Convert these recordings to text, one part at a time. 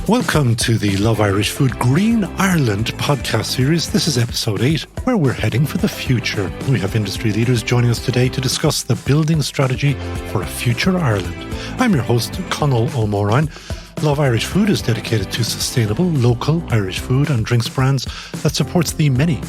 Welcome to the Love Irish Food Green Ireland podcast series. This is episode 8, where we're heading for the future. We have industry leaders joining us today to discuss the building strategy for a future Ireland. I'm your host, Conall O Moráin. Love Irish Food is dedicated to sustainable, local Irish food and drinks brands that supports the many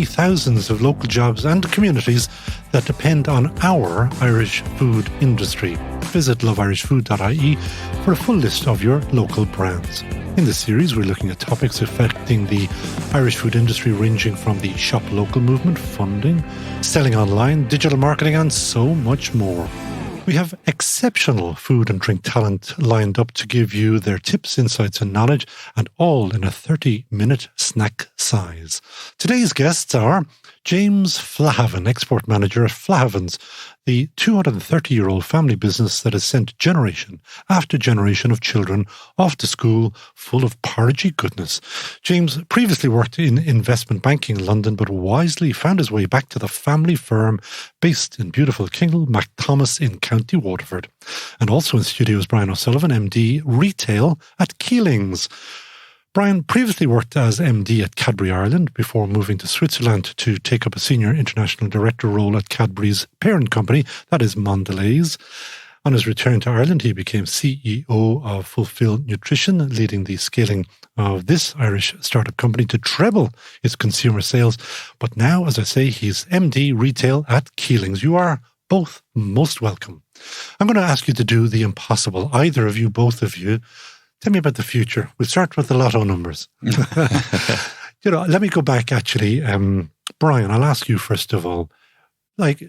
thousands of local jobs and communities that depend on our Irish food industry. Visit loveirishfood.ie for a full list of your local brands. In this series, we're looking at topics affecting the Irish food industry, ranging from the shop local movement, funding, selling online, digital marketing, and so much more. We have exceptional food and drink talent lined up to give you their tips, insights and knowledge, and all in a 30-minute snack size. Today's guests are James Flahavan, Export Manager at Flahavan's, the 230-year-old family business that has sent generation after generation of children off to school full of porridgey goodness. James previously worked in investment banking in London, but wisely found his way back to the family firm based in beautiful Kingle MacThomas in County Waterford. And also in studio is Brian O'Sullivan, MD, Retail at Keelings. Brian previously worked as MD at Cadbury Ireland before moving to Switzerland to take up a senior international director role at Cadbury's parent company, that is Mondelez. On his return to Ireland, he became CEO of Fulfill Nutrition, leading the scaling of this Irish startup company to treble its consumer sales. But now, as I say, he's MD Retail at Keelings. You are both most welcome. I'm going to ask you to do the impossible, either of you, both of you. Tell me about the future. We'll start with the lotto numbers. Let me go back, actually. Brian, I'll ask you first of all,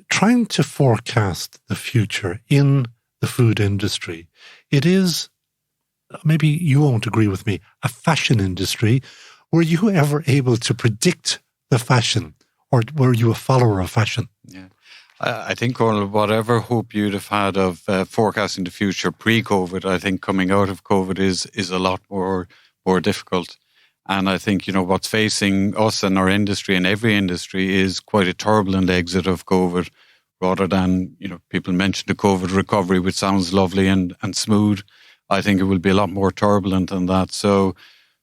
trying to forecast the future in the food industry. It is, maybe you won't agree with me, a fashion industry. Were you ever able to predict the fashion, or were you a follower of fashion? Yeah. I think, Conall, whatever hope you'd have had of forecasting the future pre-COVID, I think coming out of COVID is a lot more difficult. And I think, what's facing us and our industry and every industry is quite a turbulent exit of COVID, rather than, people mention the COVID recovery, which sounds lovely and smooth. I think it will be a lot more turbulent than that. So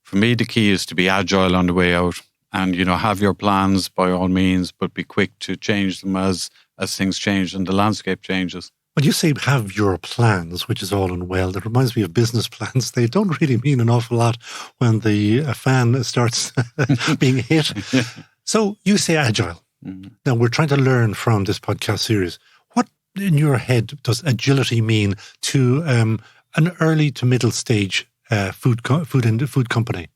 for me, the key is to be agile on the way out and, have your plans by all means, but be quick to change them as things change and the landscape changes. When you say have your plans, which is all and well, that reminds me of business plans. They don't really mean an awful lot when the fan starts being hit. Yeah. So you say agile. Mm-hmm. Now, we're trying to learn from this podcast series. What in your head does agility mean to an early to middle stage food company?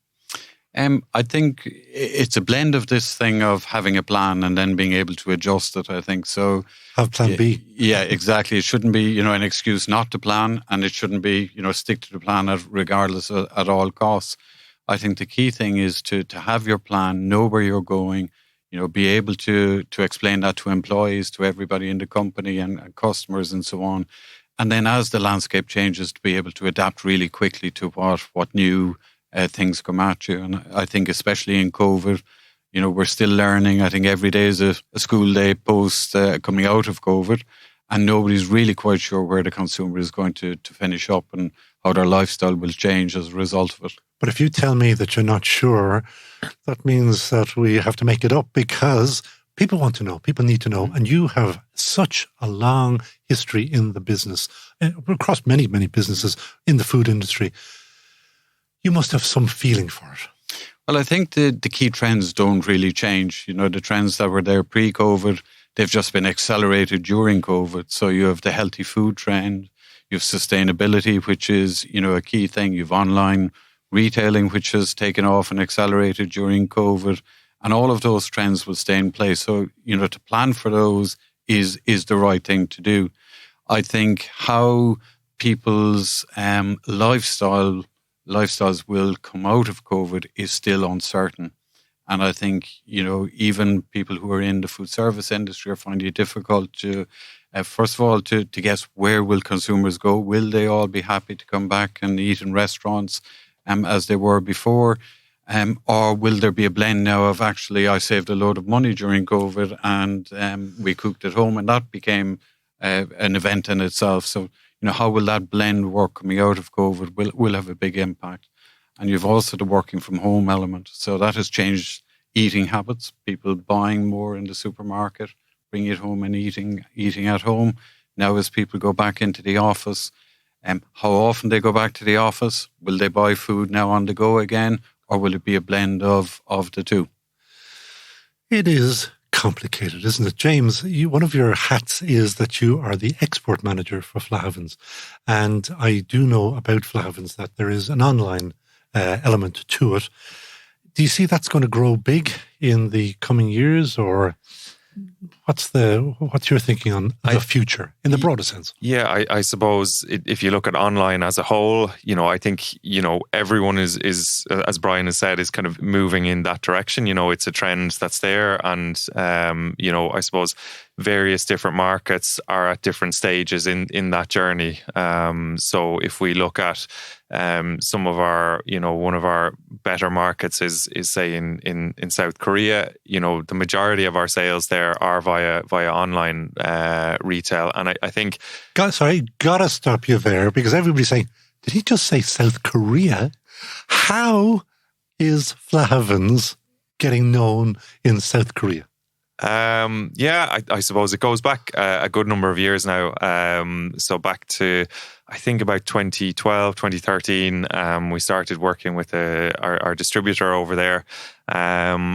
I think it's a blend of this thing of having a plan and then being able to adjust it, I think. So have plan B. Yeah, exactly. It shouldn't be, an excuse not to plan, and it shouldn't be, stick to the plan regardless at all costs. I think the key thing is to have your plan, know where you're going, be able to explain that to employees, to everybody in the company and customers and so on. And then as the landscape changes, to be able to adapt really quickly to what new things come at you. And I think especially in COVID, we're still learning. I think every day is a school day post coming out of COVID, and nobody's really quite sure where the consumer is going to finish up and how their lifestyle will change as a result of it. But if you tell me that you're not sure, that means that we have to make it up, because people want to know, people need to know, and you have such a long history in the business, across many businesses in the food industry. You must have some feeling for it. Well, I think the key trends don't really change. The trends that were there pre-COVID, they've just been accelerated during COVID. So you have the healthy food trend, you have sustainability, which is, a key thing. You have online retailing, which has taken off and accelerated during COVID. And all of those trends will stay in place. So, to plan for those is the right thing to do. I think how people's lifestyles will come out of COVID is still uncertain. And I think, even people who are in the food service industry are finding it difficult to, first of all, to guess where will consumers go. Will they all be happy to come back and eat in restaurants as they were before? Or will there be a blend now of actually I saved a load of money during COVID and we cooked at home, and that became an event in itself. So, how will that blend work coming out of COVID will have a big impact. And you've also the working from home element. So that has changed eating habits, people buying more in the supermarket, bringing it home and eating at home. Now as people go back into the office, how often they go back to the office, will they buy food now on the go again, or will it be a blend of the two? It is complicated, isn't it? James, one of your hats is that you are the export manager for Flahavans. And I do know about Flahavans that there is an online element to it. Do you see that's going to grow big in the coming years, or what's your thinking on the future in the broader sense? Yeah, I suppose if you look at online as a whole, I think, everyone is, as Brian has said, is kind of moving in that direction. It's a trend that's there. And, I suppose various different markets are at different stages in that journey. So if we look at some of our, one of our better markets is say in South Korea, the majority of our sales there are via online retail. And I think... Gotta stop you there, because everybody's saying, did he just say South Korea? How is Flahavans getting known in South Korea? I suppose it goes back a good number of years now. So back to, I think, about 2012, 2013, we started working with our distributor over there. The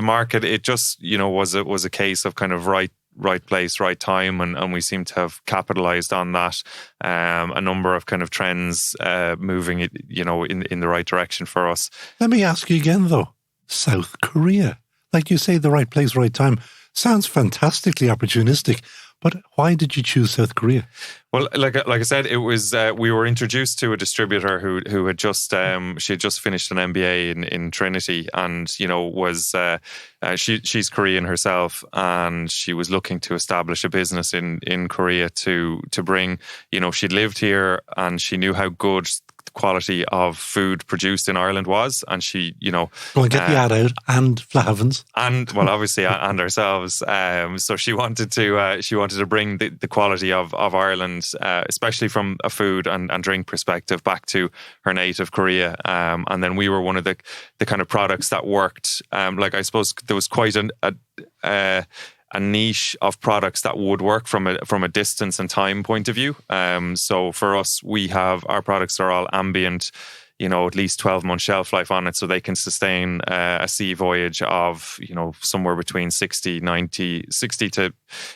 market, it just, was a case of kind of right place, right time, and we seem to have capitalized on that. A number of kind of trends moving it, in the right direction for us. Let me ask you again, though. South Korea. Like you say, the right place, right time. Sounds fantastically opportunistic. But why did you choose South Korea? Well, like I said, it was we were introduced to a distributor who had just she had just finished an MBA in Trinity, and was she's Korean herself, and she was looking to establish a business in Korea to bring. She'd lived here and she knew how good quality of food produced in Ireland was, and she, Go and get the ad out, and Flahavans, and obviously and ourselves. So she wanted to bring the quality of Ireland, especially from a food and drink perspective, back to her native Korea. And then we were one of the kind of products that worked. I suppose there was quite a niche of products that would work from a distance and time point of view. So for us, our products are all ambient, at least 12-month shelf life on it, so they can sustain a sea voyage of, somewhere between 60 to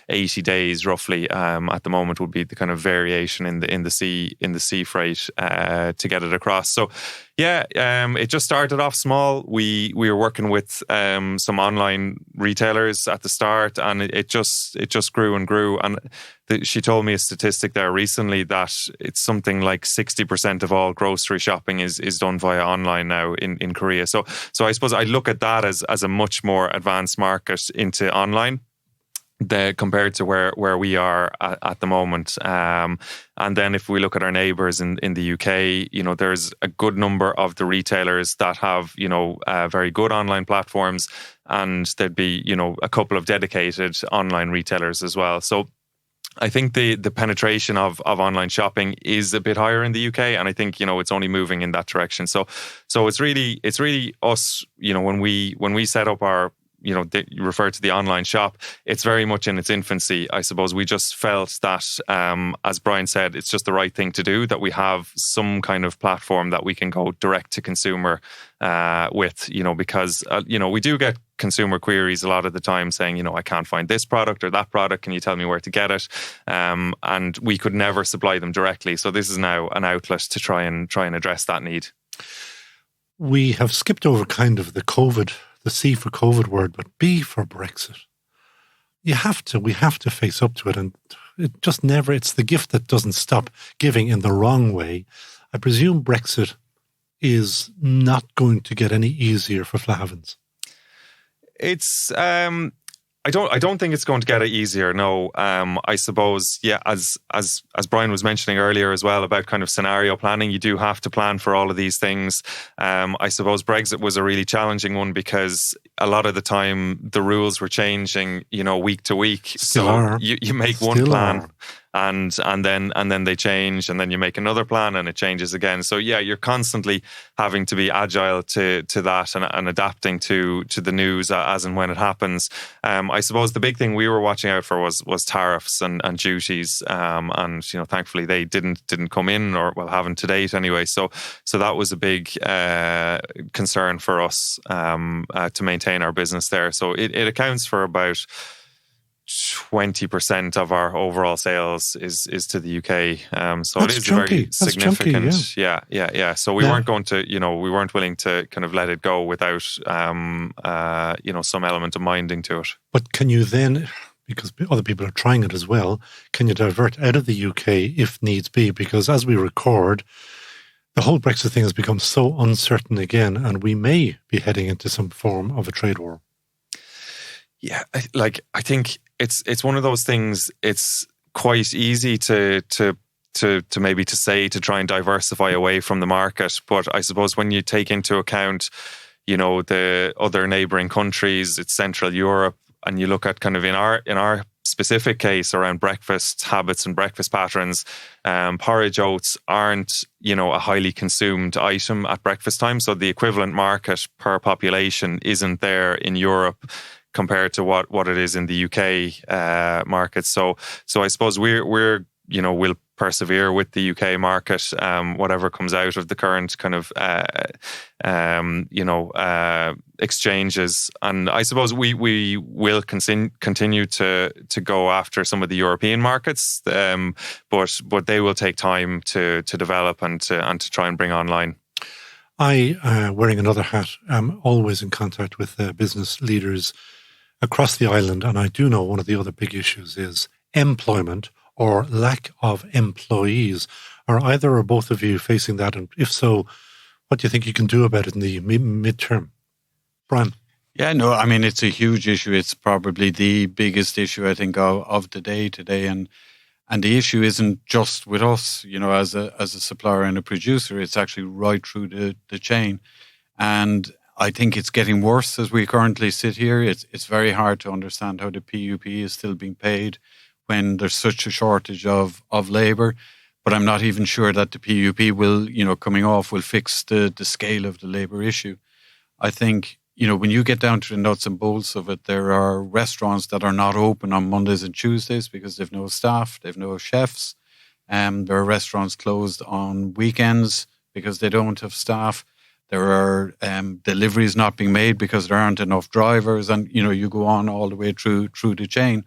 80 days roughly. At the moment would be the kind of variation in the sea freight to get it across. So it just started off small. We were working with some online retailers at the start, and it just grew and grew. And she told me a statistic there recently that it's something like 60% of all grocery shopping is done via online now in Korea. So I suppose I look at that as a much more advanced market into online compared to where we are at the moment. And then if we look at our neighbours in the UK, there's a good number of the retailers that have, very good online platforms, and there'd be, a couple of dedicated online retailers as well. So I think the penetration of online shopping is a bit higher in the UK, and I think it's only moving in that direction. So it's really us. When we set up our, you refer to the online shop, it's very much in its infancy. I suppose we just felt that, as Brian said, it's just the right thing to do, that we have some kind of platform that we can go direct to consumer with, because, we do get consumer queries a lot of the time saying, I can't find this product or that product. Can you tell me where to get it? And we could never supply them directly. So this is now an outlet to try and address that need. We have skipped over kind of the C for COVID word, but B for Brexit. We have to face up to it, and it just never, it's the gift that doesn't stop giving in the wrong way. I presume Brexit is not going to get any easier for Flahavans. It's I don't think it's going to get it easier. No, I suppose, as Brian was mentioning earlier as well about kind of scenario planning, you do have to plan for all of these things. I suppose Brexit was a really challenging one because a lot of the time the rules were changing, week to week. Still are. You make one plan. and then they change, and then you make another plan and it changes again. So yeah, you're constantly having to be agile to that and adapting to the news as and when it happens. I suppose the big thing we were watching out for was tariffs and duties, and thankfully they didn't come in, or haven't to date anyway. So that was a big concern for us to maintain our business there. So it accounts for about 20% of our overall sales is to the UK. So That's it is chunky. very significant. Chunky, yeah. So we weren't going to, we weren't willing to kind of let it go without, some element of minding to it. But can you then, because other people are trying it as well, can you divert out of the UK if needs be? Because as we record, the whole Brexit thing has become so uncertain again, and we may be heading into some form of a trade war. Yeah, I think it's one of those things. It's quite easy to maybe to say to try and diversify away from the market, but I suppose when you take into account, the other neighbouring countries, it's Central Europe, and you look at kind of in our specific case around breakfast habits and breakfast patterns, porridge oats aren't a highly consumed item at breakfast time, so the equivalent market per population isn't there in Europe compared to what it is in the UK market. So I suppose we'll persevere with the UK market, whatever comes out of the current kind of exchanges. And I suppose we will continue to go after some of the European markets, but they will take time to develop and to try and bring online. I, wearing another hat, am always in contact with business leaders across the island, and I do know one of the other big issues is employment or lack of employees. Are either or both of you facing that? And if so, what do you think you can do about it in the midterm? Brian? Yeah, no, I mean, it's a huge issue. It's probably the biggest issue, I think, of the day today. And the issue isn't just with us, as a supplier and a producer. It's actually right through the chain. And I think it's getting worse as we currently sit here. It's very hard to understand how the PUP is still being paid when there's such a shortage of labour. But I'm not even sure that the PUP will, coming off, will fix the scale of the labour issue. I think, when you get down to the nuts and bolts of it, there are restaurants that are not open on Mondays and Tuesdays because they've no staff, they've no chefs. There are restaurants closed on weekends because they don't have staff. There are deliveries not being made because there aren't enough drivers, and you go on all the way through the chain.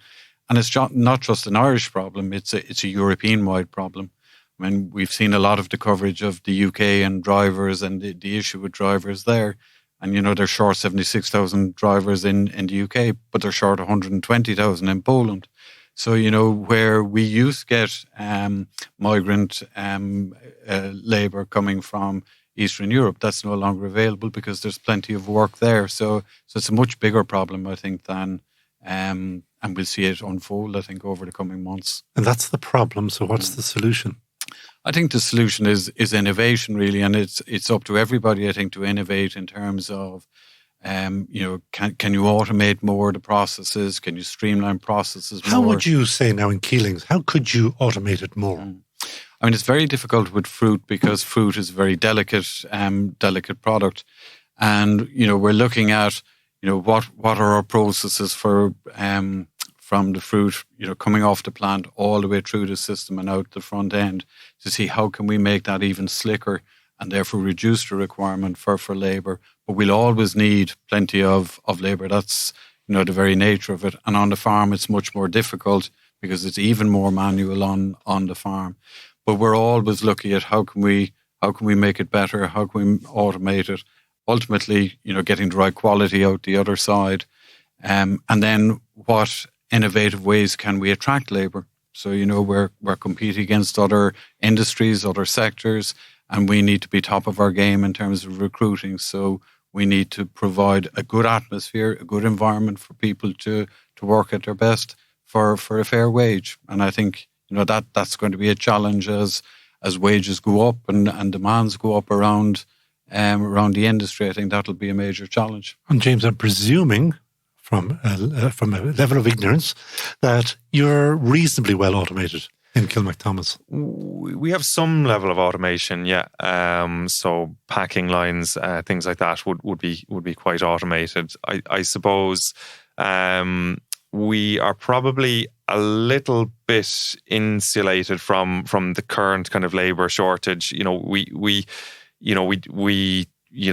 And it's not just an Irish problem; it's a European-wide problem. I mean, we've seen a lot of the coverage of the UK and drivers and the issue with drivers there. And they're short 76,000 drivers in the UK, but they're short 120,000 in Poland. So where we used to get migrant labour coming from Eastern Europe, that's no longer available because there's plenty of work there. So it's a much bigger problem, I think, than and we'll see it unfold, I think, over the coming months. And that's the problem. So what's the solution? I think the solution is innovation, really, and it's up to everybody, I think, to innovate in terms of, can you automate more of the processes? Can you streamline processes more? How would you say now in Keelings, how could you automate it more? I mean, it's very difficult with fruit because fruit is a very delicate product. And, we're looking at, what are our processes for from the fruit, coming off the plant all the way through the system and out the front end to see how can we make that even slicker and therefore reduce the requirement for labour. But we'll always need plenty of labour. That's, the very nature of it. And on the farm, it's much more difficult because it's even more manual on the farm. But we're always looking at how can we make it better? How can we automate it? Ultimately, getting the right quality out the other side. And then what innovative ways can we attract labour? So, we're competing against other industries, other sectors, and we need to be top of our game in terms of recruiting. So we need to provide a good atmosphere, a good environment for people to work at their best for a fair wage. And I think, that's going to be a challenge as wages go up and demands go up around the industry. I think that'll be a major challenge. And James, I'm presuming from a level of ignorance that you're reasonably well automated. in Kilmacthomas? We have some level of automation, yeah. So packing lines, things like that would be quite automated. I suppose we are probably a little bit insulated from the current kind of labour shortage. We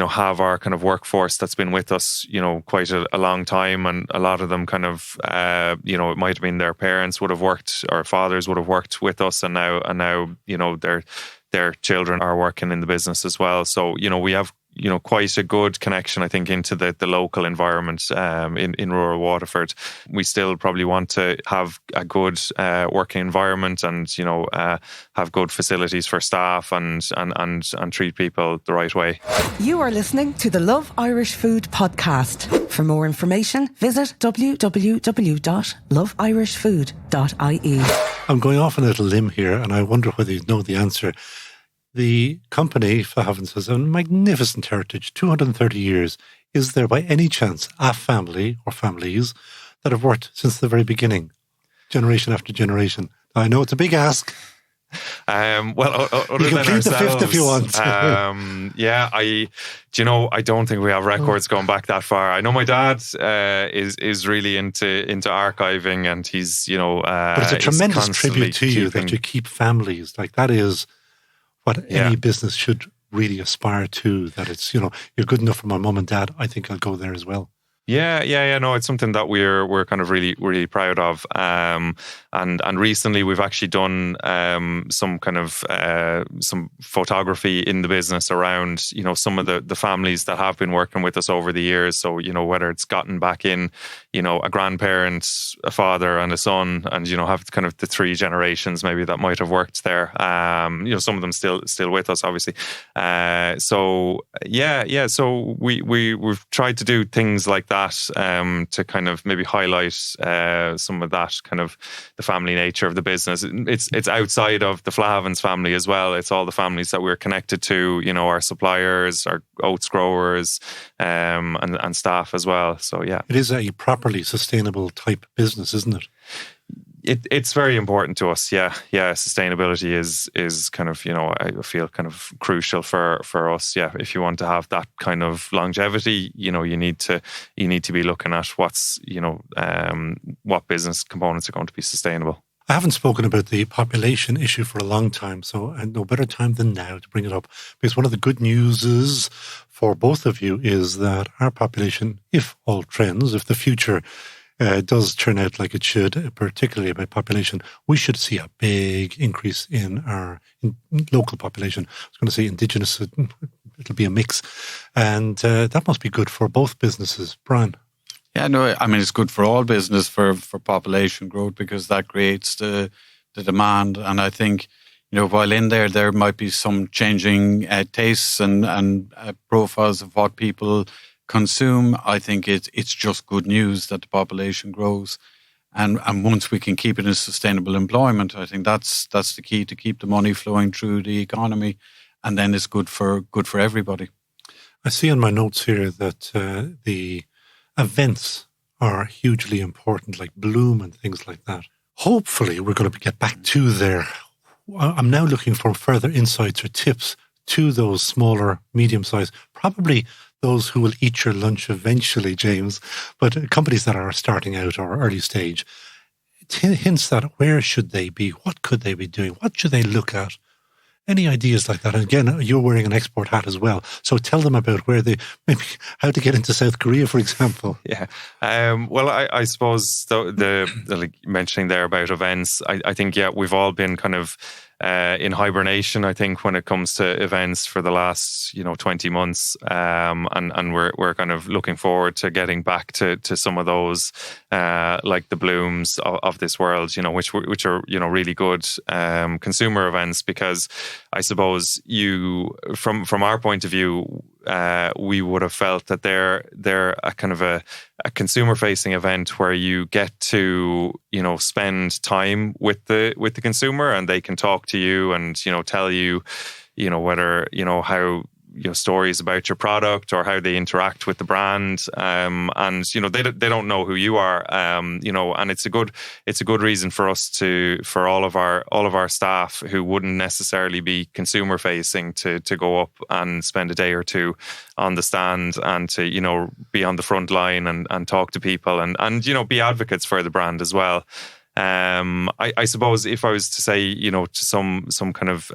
have our kind of workforce that's been with us, quite a long time, and a lot of them kind of, it might have been their parents would have worked, or fathers would have worked with us, and now, their children are working in the business as well. So, we have, quite a good connection, I think, into the local environment in rural Waterford. We still probably want to have a good working environment, and have good facilities for staff, and treat people the right way. You are listening to the Love Irish Food podcast. For more information, visit www.loveirishfood.ie. I'm going off on a little limb here, and I wonder whether you know the answer. The company, Flahavan, has a magnificent heritage, 230 years. Is there by any chance a family or families that have worked since the very beginning, generation after generation? I know it's a big ask. Well, other you can plead the fifth if you want. I don't think we have records going back that far. I know my dad is really into archiving, and he's but it's a tremendous tribute to you that you keep families. Like, that is what any business should really aspire to. That it's you're good enough for my mum and dad. I think I'll go there as well. Yeah. No, it's something that we're kind of really, really proud of. And recently we've actually done some kind of some photography in the business around some of the families that have been working with us over the years. So whether it's gotten back in a grandparent, a father, and a son, and have kind of the three generations maybe that might have worked there. Some of them still with us, obviously. So we've tried to do things like that to kind of maybe highlight some of that kind of the family nature of the business. It's outside of the Flahavans family as well. It's all the families that we're connected to, our suppliers, our oats growers, and staff as well. So yeah, it is a properly sustainable type business, isn't it? It's very important to us. Yeah. Sustainability is kind of, I feel kind of crucial for us. Yeah. If you want to have that kind of longevity, you need to be looking at what's, what business components are going to be sustainable. I haven't spoken about the population issue for a long time, so no better time than now to bring it up, because one of the good news is for both of you is that our population, if all trends, if the future does turn out like it should, particularly about population, we should see a big increase in our local population. I was going to say indigenous, it'll be a mix. And that must be good for both businesses. Brian? Yeah, no, I mean, it's good for all business for population growth, because that creates the demand. And I think, while in there might be some changing tastes and profiles of what people consume, I think it's just good news that the population grows, and once we can keep it in sustainable employment, I think that's the key to keep the money flowing through the economy, and then it's good for everybody. I see on my notes here that the events are hugely important, like Bloom and things like that. Hopefully, we're going to get back to there. I'm now looking for further insights or tips to those smaller, medium-sized, probably those who will eat your lunch eventually, James, but companies that are starting out or early stage, hints that where should they be? What could they be doing? What should they look at? Any ideas like that? And again, you're wearing an export hat as well. So tell them about maybe how to get into South Korea, for example. Yeah. Well, I suppose the like mentioning there about events, I think, we've all been kind of in hibernation, I think, when it comes to events for the last 20 months, and we're kind of looking forward to getting back to some of those like the Blooms of this world, which are really good consumer events, because I suppose from our point of view, we would have felt that they're a kind of a consumer facing event where you get to spend time with the consumer, and they can talk to you and tell you whether how stories about your product or how they interact with the brand, and they don't know who you are, and it's a good reason for us for all of our staff who wouldn't necessarily be consumer facing to go up and spend a day or two on the stand and to be on the front line and talk to people and be advocates for the brand as well. I suppose if I was to say, to some kind of,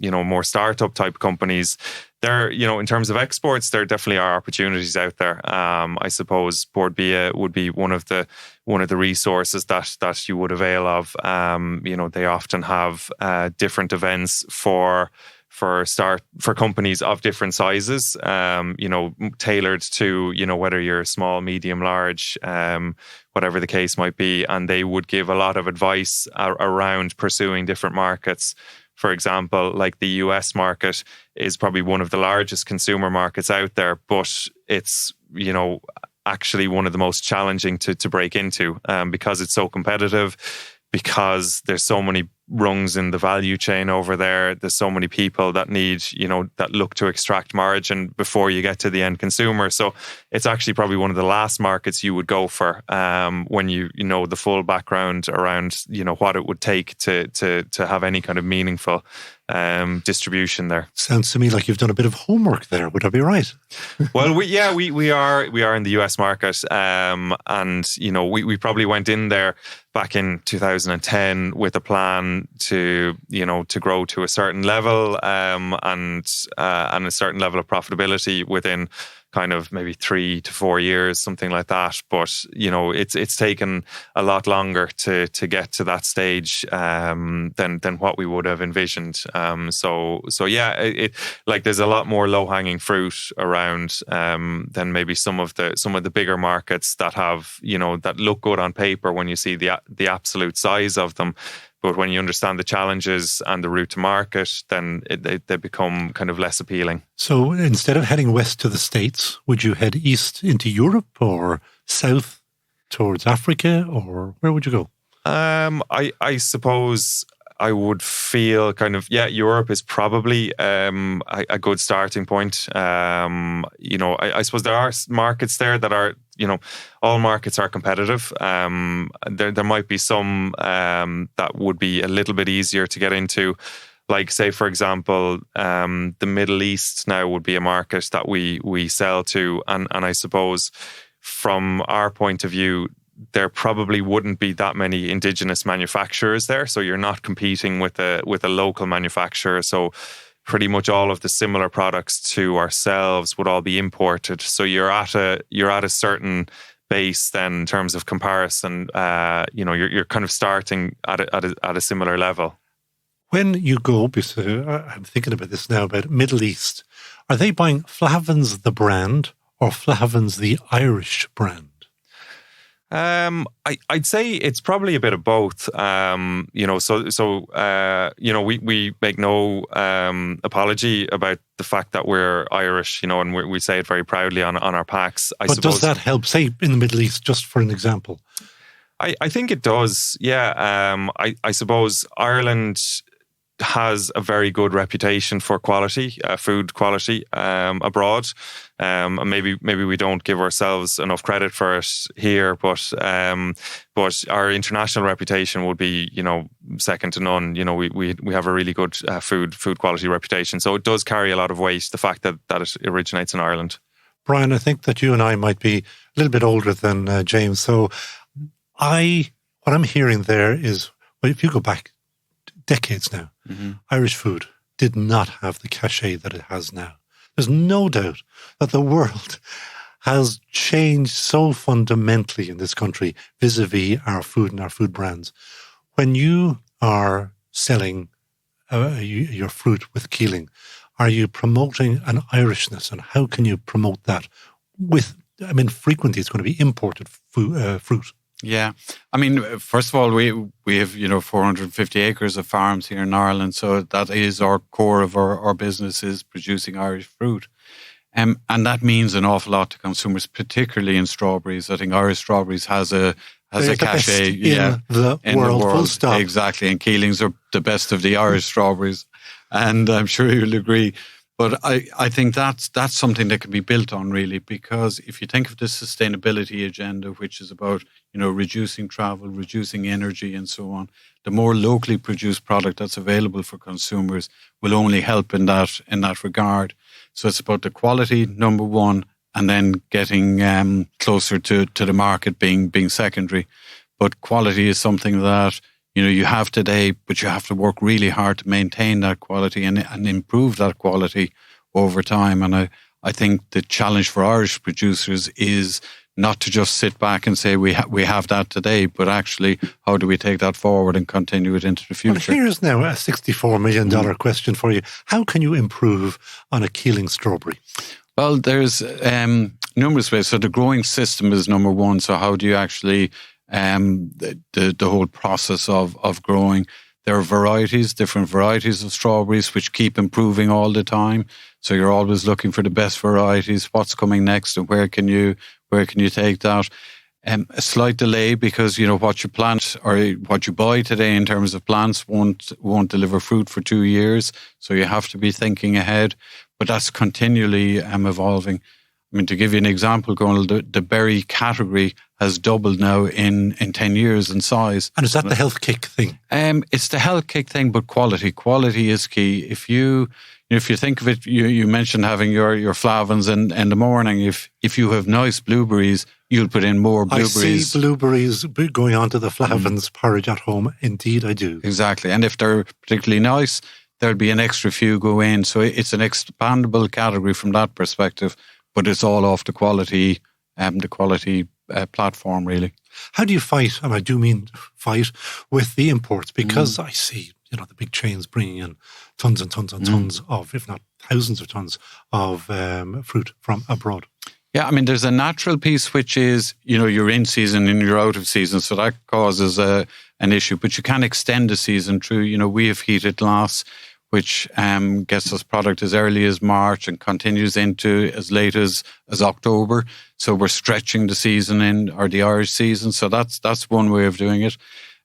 more startup type companies, there, in terms of exports, there definitely are opportunities out there. I suppose Bord Bia would be one of the resources that you would avail of. They often have different events for companies of different sizes, tailored to, whether you're small, medium, large, whatever the case might be. And they would give a lot of advice around pursuing different markets. For example, like the US market is probably one of the largest consumer markets out there, but it's, actually one of the most challenging to break into, because it's so competitive, because there's so many rungs in the value chain over there. There's so many people that need, that look to extract margin before you get to the end consumer. So it's actually probably one of the last markets you would go for, when you know the full background around, what it would take to have any kind of meaningful distribution there. Sounds to me like you've done a bit of homework there. Would I be right? Well, we are in the US market, and we probably went in there back in 2010 with a plan to grow to a certain level, and a certain level of profitability within kind of maybe 3 to 4 years, something like that. But it's taken a lot longer to get to that stage than what we would have envisioned. So yeah, there's a lot more low hanging fruit around than maybe some of the bigger markets that have that look good on paper when you see the absolute size of them. But when you understand the challenges and the route to market, then they become kind of less appealing. So instead of heading west to the States, would you head east into Europe or south towards Africa, or where would you go? I suppose I would feel kind of, Europe is probably a good starting point. I suppose there are markets there that are, all markets are competitive. There might be some that would be a little bit easier to get into. Like, say, for example, the Middle East now would be a market that we sell to. And I suppose from our point of view, there probably wouldn't be that many indigenous manufacturers there. So you're not competing with a local manufacturer. So pretty much all of the similar products to ourselves would all be imported. So you're at a certain base then in terms of comparison. You're kind of starting at a similar level. When you go, because I'm thinking about this now, about Middle East, are they buying Flahavan's the brand or Flahavan's the Irish brand? I'd say it's probably a bit of both. We make no apology about the fact that we're Irish, and we say it very proudly on our packs. But does that help, say, in the Middle East, just for an example? I think it does, yeah. I suppose Ireland has a very good reputation for quality, food quality abroad. And maybe we don't give ourselves enough credit for it here, but our international reputation would be, second to none. We have a really good food quality reputation. So it does carry a lot of weight, the fact that it originates in Ireland. Brian, I think that you and I might be a little bit older than James. So what I'm hearing there is, well, if you go back decades now, Irish food did not have the cachet that it has now. There's no doubt that the world has changed so fundamentally in this country vis-a-vis our food and our food brands. When you are selling your fruit with Keeling, are you promoting an Irishness, and how can you promote that frequently it's going to be imported fruit? Yeah. First of all, we have, 450 acres of farms here in Ireland. So that is our core of our business, is producing Irish fruit. And that means an awful lot to consumers, particularly in strawberries. I think Irish strawberries has a cachet in the world, full stop. Exactly. And Keelings are the best of the Irish strawberries. And I'm sure you'll agree. But I think that's something that can be built on, really, because if you think of the sustainability agenda, which is about, reducing travel, reducing energy and so on, the more locally produced product that's available for consumers will only help in that regard. So it's about the quality, number one, and then getting closer to the market being secondary. But quality is something that you have today, but you have to work really hard to maintain that quality and improve that quality over time. And I think the challenge for Irish producers is not to just sit back and say we have that today, but actually how do we take that forward and continue it into the future? Well, here's now a $64 million question for you. How can you improve on a Keelings strawberry? Well, there's numerous ways. So the growing system is number one. So how do you actually the whole process of growing? There are different varieties of strawberries, which keep improving all the time. So you're always looking for the best varieties. What's coming next, and where can you take that? A slight delay because what you plant or what you buy today in terms of plants won't deliver fruit for 2 years. So you have to be thinking ahead. But that's continually evolving. I mean, to give you an example, Conall, the berry category has doubled now in 10 years in size. And is that the health kick thing? It's the health kick thing, but quality. Quality is key. If you think of it, you mentioned having your Flahavans in the morning. If you have nice blueberries, you'll put in more blueberries. I see blueberries going on to the Flahavans porridge at home. Indeed, I do. Exactly. And if they're particularly nice, there'll be an extra few go in. So it's an expandable category from that perspective. But it's all off the quality platform, really. How do you fight, and I do mean fight, with the imports? Because I see, the big chains bringing in tons and tons and tons of, if not thousands of tons of fruit from abroad. Yeah, I mean, there's a natural piece, which is, you're in season and you're out of season. So that causes an issue. But you can extend the season through, we have heated glass, which gets us product as early as March and continues into as late as October. So we're stretching the season or the Irish season. So that's one way of doing it.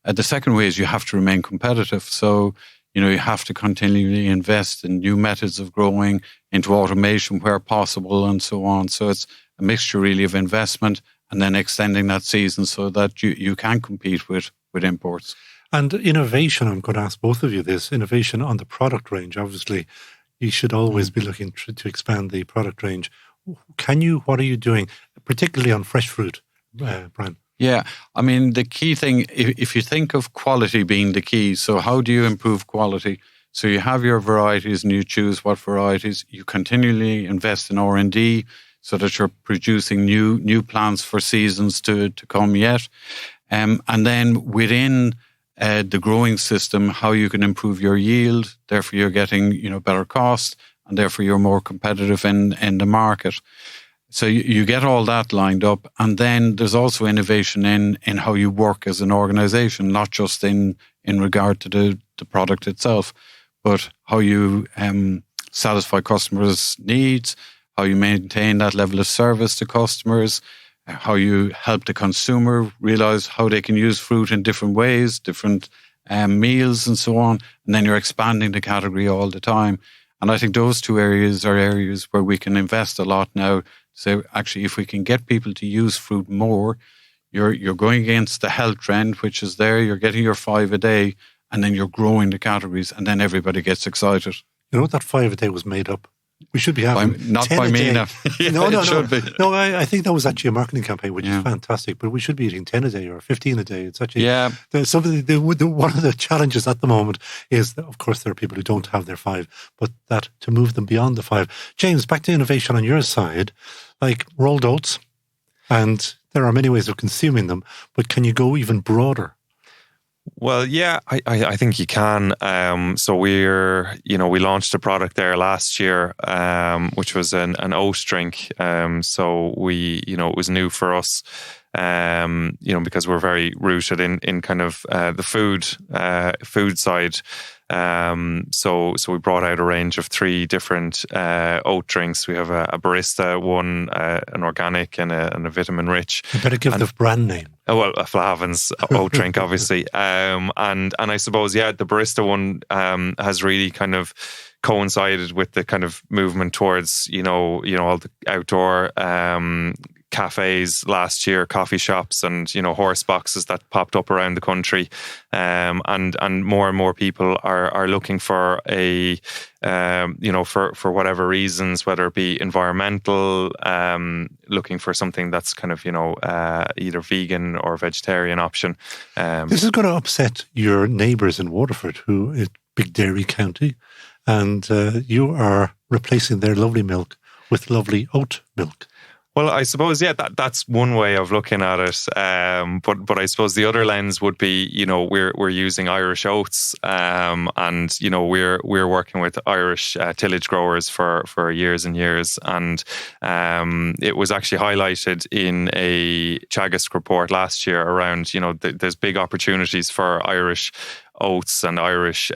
The second way is you have to remain competitive. So, you have to continually invest in new methods of growing, into automation where possible and so on. So it's a mixture really of investment and then extending that season so that you can compete with imports. And innovation, I'm going to ask both of you this, innovation on the product range. Obviously, you should always be looking to expand the product range. What are you doing, particularly on fresh fruit, Brian? Yeah, I mean, the key thing, if you think of quality being the key, so how do you improve quality? So you have your varieties and you choose what varieties. You continually invest in R&D so that you're producing new plants for seasons to come yet. And then within the growing system, how you can improve your yield, therefore you're getting better cost, and therefore you're more competitive in the market. So you get all that lined up, and then there's also innovation in how you work as an organisation, not just in regard to the product itself, but how you satisfy customers' needs, how you maintain that level of service to customers, how you help the consumer realise how they can use fruit in different ways, different meals and so on. And then you're expanding the category all the time. And I think those two areas are areas where we can invest a lot now. So actually, if we can get people to use fruit more, you're going against the health trend, which is there. You're getting your 5 a day, and then you're growing the categories, and then everybody gets excited. You know, that 5 a day was made up. We should be having not by me now. No. Should be. No, I think that was actually a marketing campaign, which is fantastic. But we should be eating 10 a day or 15 a day. It's actually one of the challenges at the moment is that, of course, there are people who don't have their 5, but that to move them beyond the 5. James, back to innovation on your side, like rolled oats, and there are many ways of consuming them. But can you go even broader? Well, yeah, I think you can. So we launched a product there last year, which was an oat drink. So it was new for us, because we're very rooted in kind of the food side. So we brought out a range of 3 different oat drinks. We have a barista one, an organic, and a vitamin rich. You better give the brand name. Oh, well, a Flahavan's oat drink, obviously. And I suppose, the barista one has really kind of coincided with the kind of movement towards, all the outdoor cafes last year, coffee shops, and horse boxes that popped up around the country, and more people are looking for a for whatever reasons, whether it be environmental, looking for something that's kind of either vegan or vegetarian option. This is going to upset your neighbours in Waterford, who is big dairy county, and you are replacing their lovely milk with lovely oat milk. Well, I suppose, that's one way of looking at it. But I suppose the other lens would be, we're using Irish oats, and we're working with Irish tillage growers for years and years, and it was actually highlighted in a Teagasc report last year around, there's big opportunities for Irish oats and Irish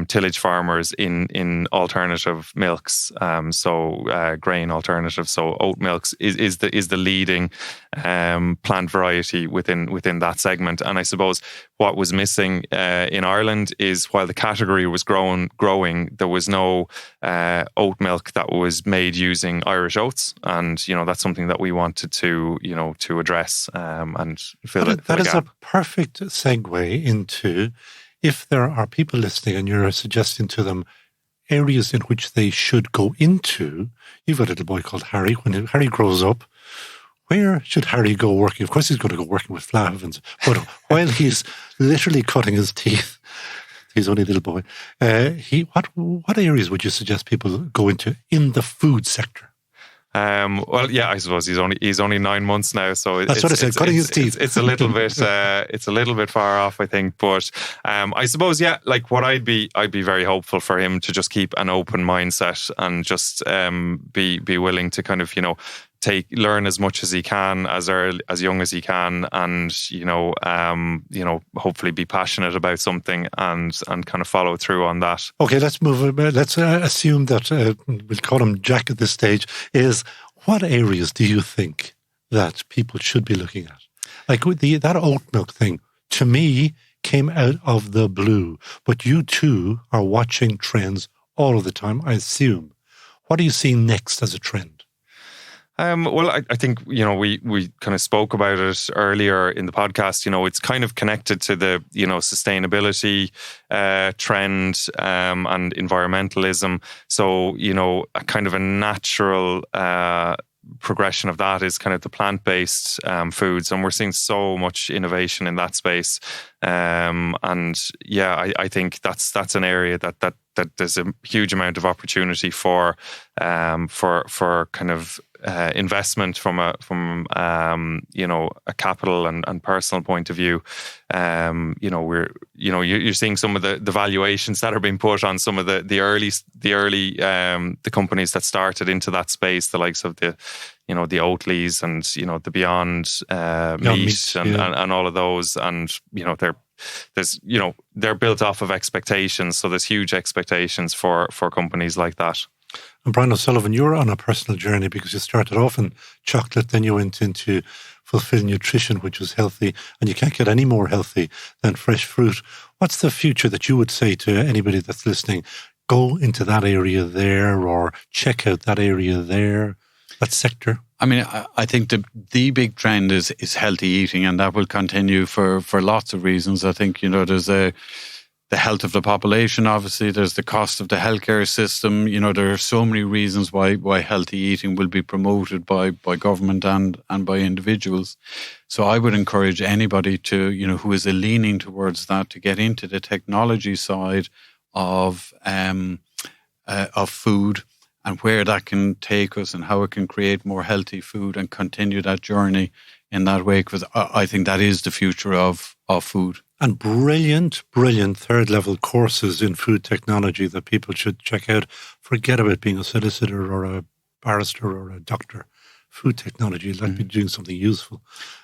tillage farmers in alternative milks, so grain alternative. So oat milks is the leading plant variety within that segment. And I suppose what was missing in Ireland is, while the category was growing, there was no oat milk that was made using Irish oats, and that's something that we wanted to address and fill it. That is a perfect segue into, if there are people listening and you're suggesting to them areas in which they should go into. You've got a little boy called Harry. When Harry grows up, where should Harry go working? Of course, he's going to go working with Flahavans, but while he's literally cutting his teeth, he's only a little boy. What areas would you suggest people go into in the food sector? I suppose he's only 9 months now, so that's what I said. Cutting his teeth. It's a little bit far off, I think. But I suppose, what I'd be very hopeful for him to just keep an open mindset and just be willing to kind of learn as much as he can, as young as he can, and hopefully be passionate about something and kind of follow through on that. Okay, let's move. Let's assume that we'll call him Jack at this stage. Is what areas do you think that people should be looking at? Like that oat milk thing, to me, came out of the blue. But you too are watching trends all of the time, I assume. What are you seeing next as a trend? I think, we kind of spoke about it earlier in the podcast. It's kind of connected to the, sustainability trend and environmentalism. So, a kind of a natural progression of that is kind of the plant-based foods, and we're seeing so much innovation in that space. I think that's an area that there's a huge amount of opportunity for kind of investment from a capital and personal point of view. You're seeing some of the valuations that are being put on some of the early the companies that started into that space, the likes of the Oatleys and the Beyond Meat and all of those, and they're built off of expectations. So there's huge expectations for companies like that. And Brian O'Sullivan, you're on a personal journey because you started off in chocolate, then you went into fulfill nutrition, which was healthy, and you can't get any more healthy than fresh fruit. What's the future that you would say to anybody that's listening? Go into that area there, or check out that area there, that sector? I mean, I think the big trend is healthy eating, and that will continue for lots of reasons. I think, there's the health of the population, obviously. There's the cost of the healthcare system. There are so many reasons why healthy eating will be promoted by government and by individuals. So I would encourage anybody to, who is leaning towards that, to get into the technology side of food, and where that can take us and how it can create more healthy food and continue that journey in that way, because I think that is the future of food. And brilliant third-level courses in food technology that people should check out. Forget about being a solicitor or a barrister or a doctor. Food technology, like be doing something useful.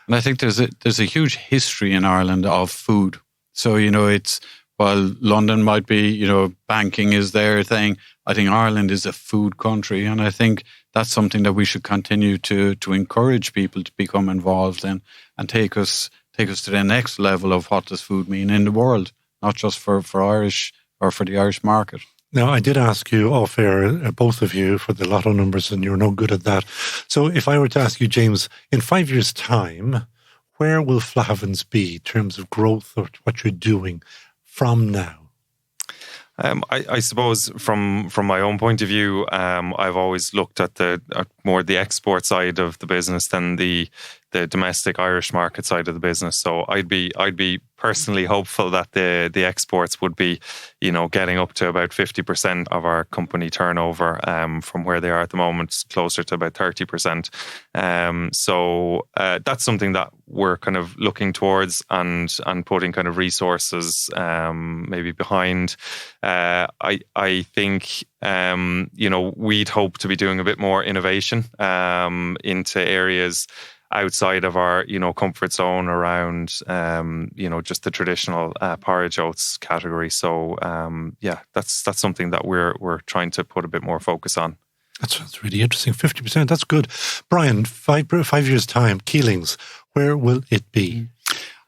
And I think there's a huge history in Ireland of food. So, it's, while London might be, banking is their thing, I think Ireland is a food country. And I think that's something that we should continue to encourage people to become involved in and take us to the next level of what does food mean in the world, not just for Irish or for the Irish market. Now, I did ask you off air, both of you, for the lotto numbers, and you're no good at that. So if I were to ask you, James, in 5 years' time, where will Flahavans be in terms of growth or what you're doing from now? I suppose from my own point of view, I've always looked at more the export side of the business than the domestic Irish market side of the business. So I'd be personally hopeful that the exports would be, getting up to about 50% of our company turnover, from where they are at the moment, closer to about 30%. So that's something that we're kind of looking towards and putting kind of resources maybe behind. I think we'd hope to be doing a bit more innovation into areas outside of our, comfort zone around, just the traditional porridge oats category. So, that's something that we're trying to put a bit more focus on. That's really interesting. 50%, that's good. Brian, 5 years' time, Keelings, where will it be?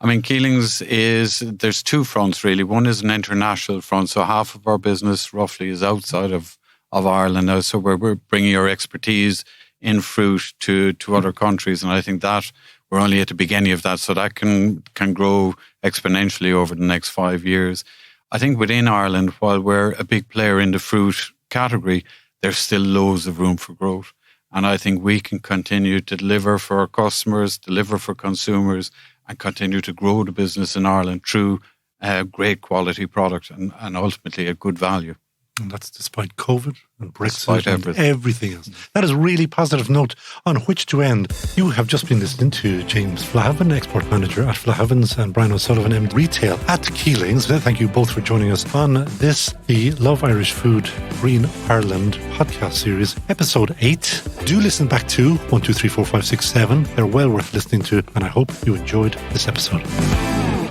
I mean, Keelings there's two fronts really. One is an international front. So half of our business roughly is outside of Ireland now. So we're bringing our expertise in fruit to other countries. And I think that we're only at the beginning of that. So that can grow exponentially over the next 5 years. I think within Ireland, while we're a big player in the fruit category, there's still loads of room for growth. And I think we can continue to deliver for our customers, deliver for consumers, and continue to grow the business in Ireland through a great quality product and ultimately a good value. And that's despite COVID and Despite Brexit and everything else. That is a really positive note on which to end. You have just been listening to James Flahavan, Export Manager at Flahavans, and Brian O'Sullivan, MD Retail at Keelings. Thank you both for joining us on this, the Love Irish Food Green Ireland podcast series, episode 8. Do listen back to 1, 2, 3, 4, 5, 6, 7. They're well worth listening to, and I hope you enjoyed this episode.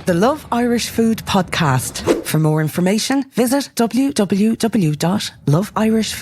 The Love Irish Food podcast. For more information, visit www.loveirish